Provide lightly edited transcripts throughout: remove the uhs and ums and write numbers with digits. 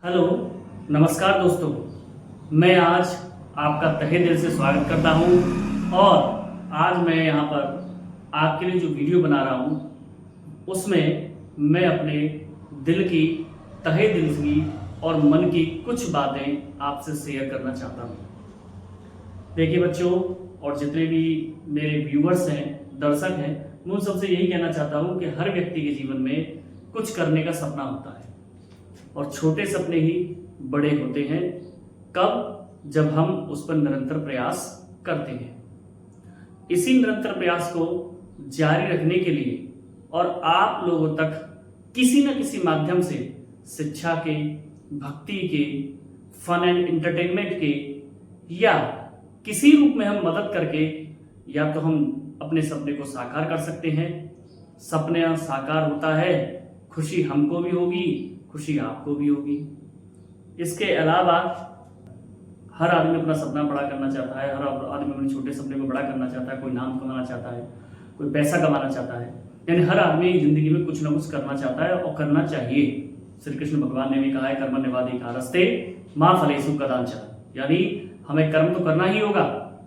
Hello, नमस्कार दोस्तों। मैं आज आपका तहे दिल से स्वागत करता हूं और आज मैं यहाँ पर आपके लिए जो वीडियो बना रहा हूं उसमें मैं अपने दिल की तहे दिल की और मन की कुछ बातें आपसे शेयर करना चाहता हूं। देखिए बच्चों और जितने भी मेरे व्यूवर्स हैं, दर्शक हैं, मैं उन सबसे यही कहना चाहता हूं कि हर व्यक्ति के जीवन में कुछ करने का सपना होता है और छोटे सपने ही बड़े होते हैं। कब? जब हम उस पर निरंतर प्रयास करते हैं। इसी निरंतर प्रयास को जारी रखने के लिए और आप लोगों तक किसी न किसी माध्यम से शिक्षा के, भक्ति के, फन एंड एंटरटेनमेंट के या किसी रूप में हम मदद करके या तो हम अपने सपने को साकार कर सकते हैं। सपना साकार होता है, खुशी हमको भी होगी, खुशी आपको भी होगी। इसके अलावा हर आदमी अपना सपना बड़ा करना चाहता है, हर आदमी अपने छोटे सपने को बड़ा करना चाहता है। कोई नाम कमाना चाहता है, कोई पैसा कमाना चाहता है, यानी हर आदमी जिंदगी में कुछ ना कुछ करना चाहता है और करना चाहिए। श्री कृष्ण भगवान ने भी कहा है, कर्म निवादे कारस्ते मां फलेषु कदाचन, यानी हमें कर्म तो करना ही होगा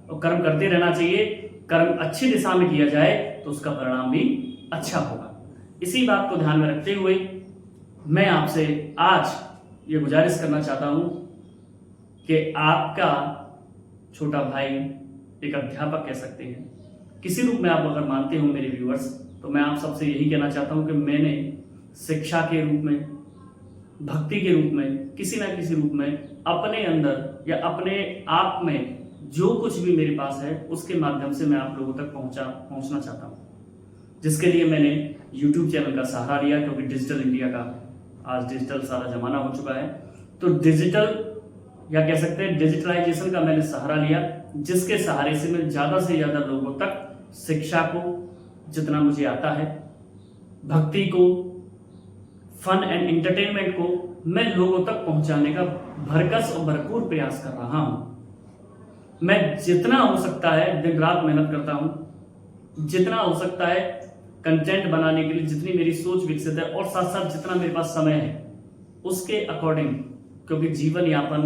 और कर्म करते रहना चाहिए। कर्म अच्छी दिशा में किया जाए तो उसका परिणाम भी अच्छा होगा। इसी बात को ध्यान में रखते हुए मैं आपसे आज ये गुजारिश करना चाहता हूं कि आपका छोटा भाई, एक अध्यापक कह सकते हैं, किसी रूप में आप अगर मानते हो मेरे व्यूअर्स, तो मैं आप सबसे यही कहना चाहता हूं कि मैंने शिक्षा के रूप में, भक्ति के रूप में, किसी ना किसी रूप में अपने अंदर या अपने आप में जो कुछ भी मेरे पास है उसके माध्यम से मैं आप लोगों तक पहुंचना चाहता हूं। जिसके लिए मैंने YouTube चैनल का सहारा लिया, क्योंकि डिजिटल इंडिया का आज डिजिटल सारा जमाना हो चुका है। तो डिजिटल या कह सकते हैं डिजिटलाइजेशन का मैंने सहारा लिया, जिसके सहारे से मैं ज्यादा से ज्यादा लोगों तक शिक्षा को, जितना मुझे आता है, भक्ति को, फन एंड एंटरटेनमेंट को मैं लोगों तक पहुंचाने का भरकस और भरपूर प्रयास कर रहा हूं। मैं जितना हो सकता है दिन रात मेहनत करता हूं, जितना हो सकता है कंटेंट बनाने के लिए, जितनी मेरी सोच विकसित है और साथ साथ जितना मेरे पास समय है उसके अकॉर्डिंग, क्योंकि जीवन यापन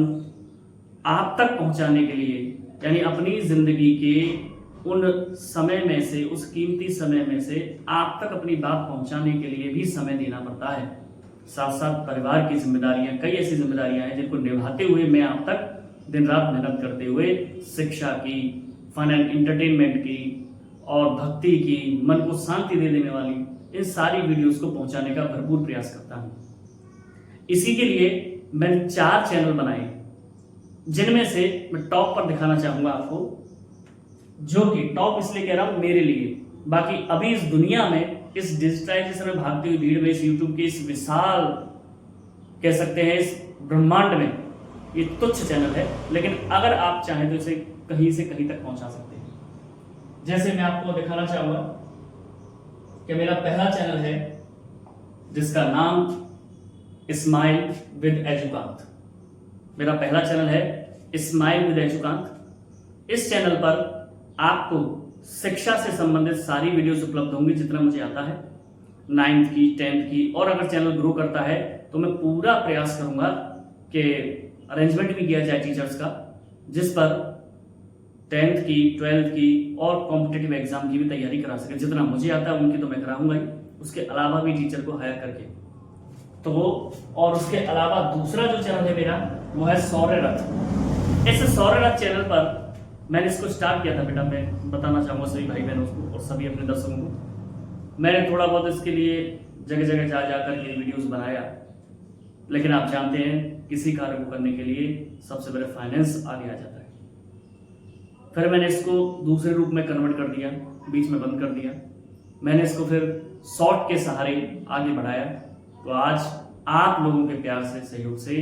आप तक पहुंचाने के लिए, यानी अपनी जिंदगी के उन समय में से, उस कीमती समय में से आप तक अपनी बात पहुंचाने के लिए भी समय देना पड़ता है। साथ साथ परिवार की जिम्मेदारियां, कई ऐसी जिम्मेदारियां हैं जिनको निभाते हुए मैं आप तक दिन रात मेहनत करते हुए शिक्षा की, फन एंड एंटरटेनमेंट की और भक्ति की, मन को शांति दे देने वाली इन सारी वीडियोस को पहुंचाने का भरपूर प्रयास करता हूं। इसी के लिए मैंने 4 चैनल बनाए, जिनमें से मैं टॉप पर दिखाना चाहूंगा आपको, जो कि टॉप इसलिए कह रहा हूं मेरे लिए, बाकी अभी इस दुनिया में, इस डिजिटलाइजेशन में भागती हुई भीड़ में, इस यूट्यूब के इस विशाल, कह सकते हैं इस ब्रह्मांड में, ये तुच्छ चैनल है, लेकिन अगर आप चाहें तो इसे कहीं से कहीं तक पहुंचा सकते हैं। जैसे मैं आपको दिखाना चाहूंगा कि मेरा पहला चैनल है जिसका नाम स्माइल विद एजुकांत। मेरा पहला चैनल है स्माइल विद एजुकांत। इस चैनल पर आपको शिक्षा से संबंधित सारी वीडियोस उपलब्ध होंगी, जितना मुझे आता है, 9th की, 10th की, और अगर चैनल ग्रो करता है तो मैं पूरा प्रयास करूंगा कि अरेंजमेंट भी किया जाए टीचर्स का, जिस पर 10th की, 12th की और कॉम्पिटिटिव एग्जाम की भी तैयारी करा सके। जितना मुझे आता है उनकी तो मैं कराऊंगा ही, उसके अलावा भी टीचर को हायर करके तो वो। और उसके अलावा दूसरा जो चैनल है मेरा, वो है सौर्य रथ। इस सौर्य रथ चैनल पर मैंने इसको स्टार्ट किया था बेटा, मैं बताना चाहूंगा सभी भाई बहनों को और सभी अपने दर्शकों को। मैंने थोड़ा बहुत इसके लिए जगह जगह जा जाकर के वीडियोस बनाया, लेकिन आप जानते हैं किसी कार्य को करने के लिए सबसे पहले फाइनेंस आगे आ जाता है। फिर मैंने इसको दूसरे रूप में कन्वर्ट कर दिया, बीच में बंद कर दिया। मैंने इसको फिर शॉर्ट के सहारे आगे बढ़ाया, तो आज आप लोगों के प्यार से, सहयोग से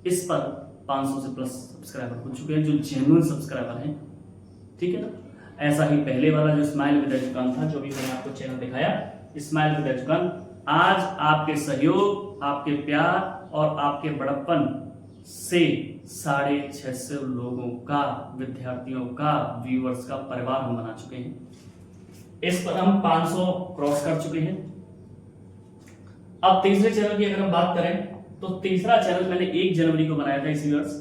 इस पर 500 से प्लस सब्सक्राइबर हो चुके हैं, जो जेन्युइन सब्सक्राइबर हैं। ठीक है ना? ऐसा ही पहले वाला जो स्माइल विद एजुकांत था, जो भी मैंने आपको चैनल दिखाया, स्माइल विद एजुकांत, आज आपके सहयोग, आपके प्यार और आपके बड़प्पन से 650 लोगों का, विद्यार्थियों का, व्यूअर्स का परिवार हम बना चुके हैं। इस पर हम 500 क्रॉस कर चुके हैं। अब तीसरे चैनल की अगर हम बात करें तो तीसरा चैनल मैंने 1 जनवरी को बनाया था इसी वर्ष,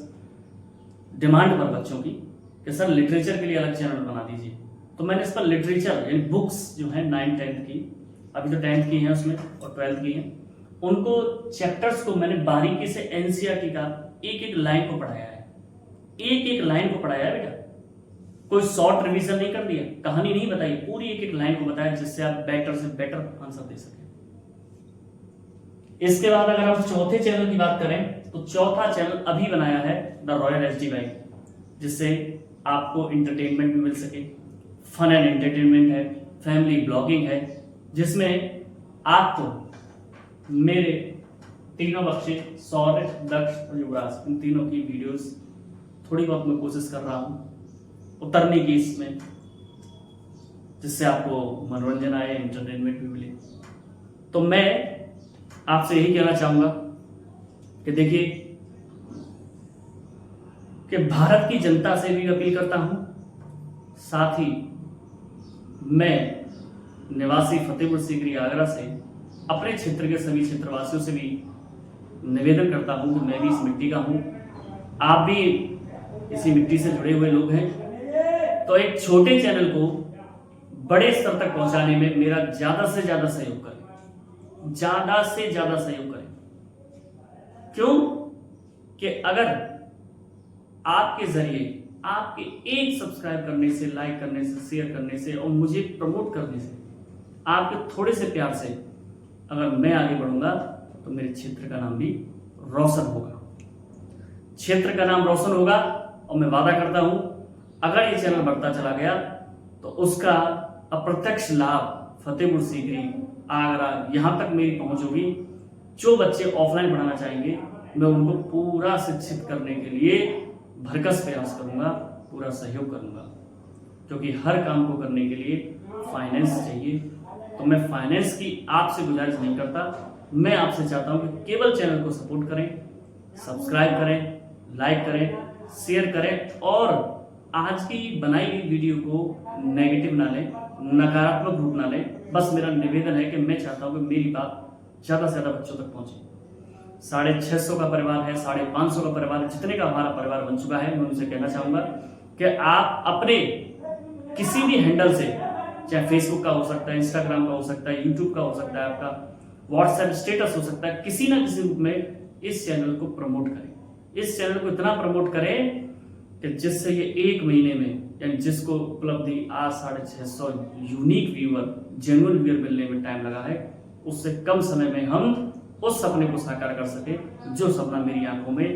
डिमांड पर बच्चों की कि सर लिटरेचर के लिए अलग चैनल बना दीजिए। तो मैंने इस पर लिटरेचर यानी बुक्स जो है 9th 10th की, अभी तो 10th की हैं उसमें और 12th की हैं, उनको चैप्टर्स को मैंने बारीकी से एनसीईआरटी का एक एक लाइन को पढ़ाया है, एक एक लाइन को पढ़ाया है बेटा। कोई शॉर्ट रिवीजन नहीं कर दिया, कहानी नहीं बताई, पूरी एक एक लाइन को बताया जिससे आप बेटर से बेटर आंसर दे सकें। इसके बाद अगर हम चौथे चैनल की बात करें तो चौथा चैनल अभी बनाया है द रॉयल एचडी भाई, जिससे आपको इंटरटेनमेंट भी मिल सके, फन एंड एंटरटेनमेंट है, फैमिली ब्लॉगिंग है, जिसमें आपको मेरे तीनों बच्चे सौरभ, दक्ष और युवराज, इन तीनों की वीडियोस थोड़ी बहुत मैं कोशिश कर रहा हूं उतरने की इसमें, जिससे आपको मनोरंजन आए, एंटरटेनमेंट भी मिले। तो मैं आपसे यही कहना चाहूंगा कि देखिए कि भारत की जनता से भी अपील करता हूं, साथ ही मैं निवासी फतेहपुर सीकरी आगरा से अपने क्षेत्र के सभी क्षेत्रवासियों से भी निवेदन करता हूं कि मैं भी इस मिट्टी का हूं, आप भी इसी मिट्टी से जुड़े हुए लोग हैं, तो एक छोटे चैनल को बड़े स्तर तक पहुंचाने में मेरा ज्यादा से ज्यादा सहयोग करें, ज्यादा से ज्यादा सहयोग करें। क्यों कि अगर आपके जरिए, आपके एक सब्सक्राइब करने से, लाइक करने से, शेयर करने से और मुझे प्रमोट करने से, आपके थोड़े से प्यार से अगर मैं आगे बढ़ूंगा तो मेरे क्षेत्र का नाम भी रोशन होगा, क्षेत्र का नाम रोशन होगा। और मैं वादा करता हूं अगर ये चैनल बढ़ता चला गया तो उसका अप्रत्यक्ष लाभ फतेहपुर सीकरी, आगरा, यहां तक मेरी पहुंच होगी। जो बच्चे ऑफलाइन पढ़ाना चाहेंगे मैं उनको पूरा शिक्षित करने के लिए भरकस प्रयास करूंगा, पूरा सहयोग करूंगा, क्योंकि हर काम को करने के लिए फाइनेंस चाहिए। तो मैं फाइनेंस की आपसे गुजारिश नहीं करता, मैं आपसे चाहता हूं कि केवल चैनल को सपोर्ट करें, सब्सक्राइब करें, लाइक करें, शेयर करें और आज की बनाई गई वीडियो को नेगेटिव ना लें, नकारात्मक रूप ना लें। बस मेरा निवेदन है कि मैं चाहता हूं कि मेरी बात ज्यादा से ज्यादा बच्चों तक पहुंचे। 650 का परिवार है, 550 का परिवार है, जितने का हमारा परिवार बन चुका है, मैं उनसे कहना चाहूंगा कि आप अपने किसी भी हैंडल से, चाहे फेसबुक का हो सकता है, इंस्टाग्राम का हो सकता है, यूट्यूब का हो सकता है, आपका व्हाट्सएप स्टेटस हो सकता है, किसी ना किसी रूप में इस चैनल को प्रमोट करें। इस चैनल को इतना प्रमोट करें कि जिससे ये 1 महीने में, यानी जिसको उपलब्धि आज 650 यूनिक व्यूअर, जेन्युइन व्यूअर मिलने में टाइम लगा है, उससे कम समय में हम उस सपने को साकार कर सके जो सपना मेरी आंखों में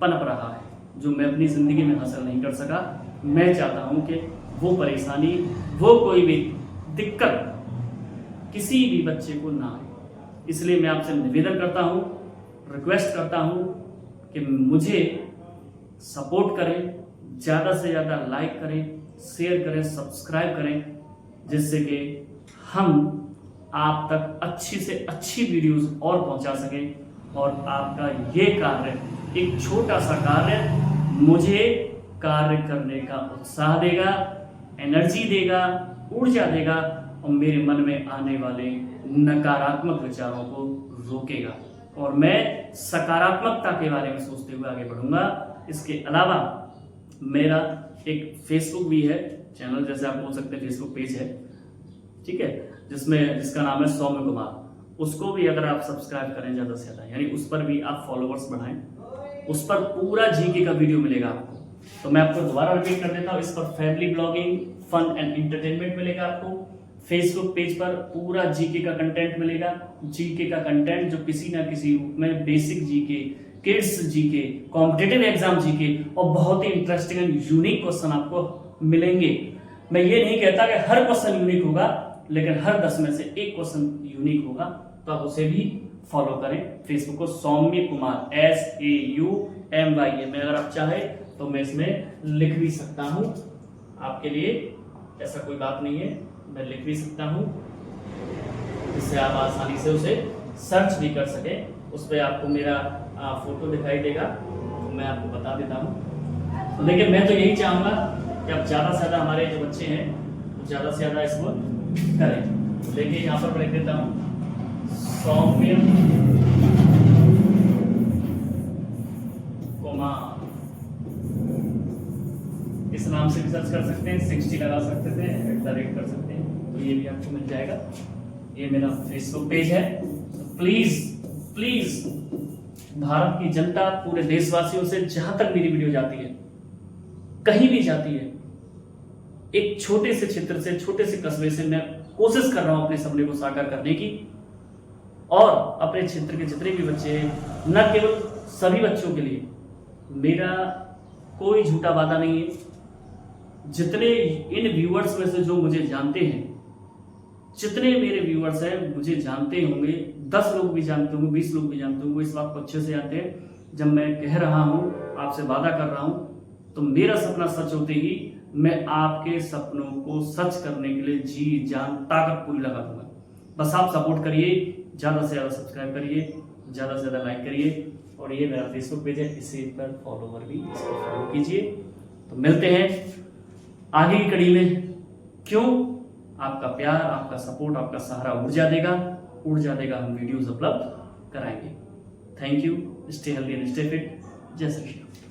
पनप रहा है, जो मैं अपनी जिंदगी में हासिल नहीं कर सका। मैं चाहता हूं कि वो परेशानी, वो कोई भी दिक्कत किसी भी बच्चे को ना आए। इसलिए मैं आपसे निवेदन करता हूं, रिक्वेस्ट करता हूं कि मुझे सपोर्ट करें, ज़्यादा से ज़्यादा लाइक करें, शेयर करें, सब्सक्राइब करें, जिससे कि हम आप तक अच्छी से अच्छी वीडियोस और पहुंचा सकें और आपका ये कार्य, एक छोटा सा कार्य, मुझे कार्य करने का उत्साह देगा, एनर्जी देगा, ऊर्जा देगा और मेरे मन में आने वाले नकारात्मक विचारों को रोकेगा और मैं सकारात्मकता के बारे में सोचते हुए आगे बढ़ूंगा। इसके अलावा मेरा एक फेसबुक भी है चैनल, जैसे आप बोल सकते हैं फेसबुक पेज है, ठीक है, जिसका नाम है सौम्य कुमार। उसको भी अगर आप सब्सक्राइब करें ज़्यादा से ज़्यादा, यानी उस पर भी आप फॉलोअर्स बढ़ाएं, उस पर पूरा जीके का वीडियो मिलेगा आपको। तो मैं आपको दोबारा रिपीट कर देता हूँ, इस पर family blogging, fun and entertainment मिलेगा आपको। फेसबुक पेज पर पूरा जीके का कंटेंट मिलेगा, जीके का कंटेंट जो किसी ना किसी रूप में basic GK, kids GK, competitive exam GK और बहुत ही इंटरेस्टिंग एंड यूनिक क्वेश्चन आपको मिलेंगे। मैं ये नहीं कहता कि हर क्वेश्चन यूनिक होगा, लेकिन हर 10 में से एक क्वेश्चन यूनिक होगा, तो आप उसे भी फॉलो करें। फेसबुक को सौम्य कुमार SAUMYA में अगर आप चाहे तो मैं इसमें लिख भी सकता हूं आपके लिए, ऐसा कोई बात नहीं है, मैं लिख भी सकता हूं जिससे आप आसानी से उसे सर्च भी कर सके। उस पर आपको मेरा फोटो दिखाई देगा, तो मैं आपको बता देता हूं। तो देखिए, मैं तो यही चाहूंगा कि आप ज़्यादा से ज़्यादा हमारे जो बच्चे हैं वो ज़्यादा से ज़्यादा इसको करें। देखिए यहाँ पर मैं लिख देता हूँ सौम्य कुमार, इस नाम से भी सर्च कर सकते हैं, 60 लगा सकते थे, @ कर सकते हैं, तो ये भी आपको मिल जाएगा। ये मेरा फेसबुक पेज है। प्लीज प्लीज भारत की जनता, पूरे देशवासियों से जहां तक मेरी वीडियो जाती है, कहीं भी जाती है, एक छोटे से क्षेत्र से, छोटे से कस्बे से मैं कोशिश कर रहा हूं अपने सपने को साकार करने की, और अपने क्षेत्र के जितने भी बच्चे हैं, न केवल सभी बच्चों के लिए मेरा कोई झूठा वादा नहीं है। जितने इन व्यूअर्स में से जो मुझे जानते हैं, जितने मेरे व्यूअर्स हैं मुझे जानते होंगे, 10 लोग भी जानते होंगे, 20 लोग भी जानते होंगे, इस बात को अच्छे से जानते हैं। जब मैं कह रहा हूं, आपसे वादा कर रहा हूं, तो मेरा सपना सच होते ही मैं आपके सपनों को सच करने के लिए जी जान ताकत पूरी लगा दूंगा। बस आप सपोर्ट करिए, ज़्यादा से ज़्यादा सब्सक्राइब करिए, ज़्यादा से ज़्यादा लाइक करिए, और ये मेरा फेसबुक पेज है, इसे पर फॉलोवर भी इसको फॉलो कीजिए। तो मिलते हैं आगे की कड़ी में। क्यों? आपका प्यार, आपका सपोर्ट, आपका सहारा ऊर्जा देगा, हम वीडियोस उपलब्ध कराएंगे। Thank you. Stay healthy and stay fit. जय श्री कृष्ण।